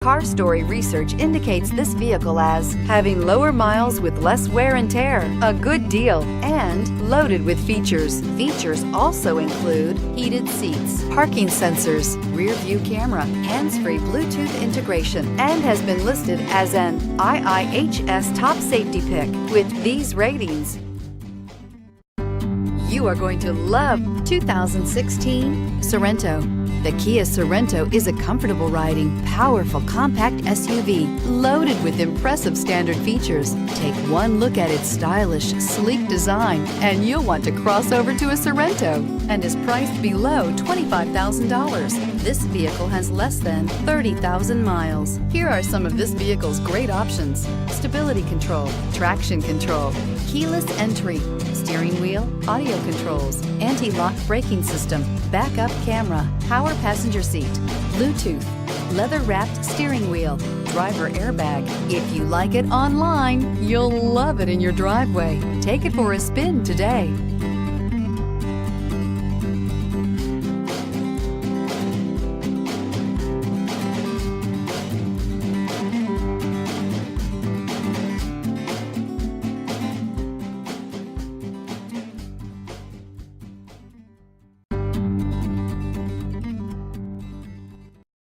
Car Story research indicates this vehicle as having lower miles with less wear and tear, a good deal, and loaded with features. Features also include heated seats, parking sensors, rear view camera, hands-free Bluetooth integration, and has been listed as an IIHS top safety pick. With these ratings, you are going to love 2016 Sorento. The Kia Sorento is a comfortable riding, powerful compact SUV loaded with impressive standard features. Take one look at its stylish, sleek design and you'll want to cross over to a Sorento, and is priced below $25,000. This vehicle has less than 30,000 miles. Here are some of this vehicle's great options: stability control, traction control, keyless entry, steering wheel audio controls, anti-lock braking system, backup camera, power passenger seat, Bluetooth, leather-wrapped steering wheel, driver airbag. If you like it online, you'll love it in your driveway. Take it for a spin today.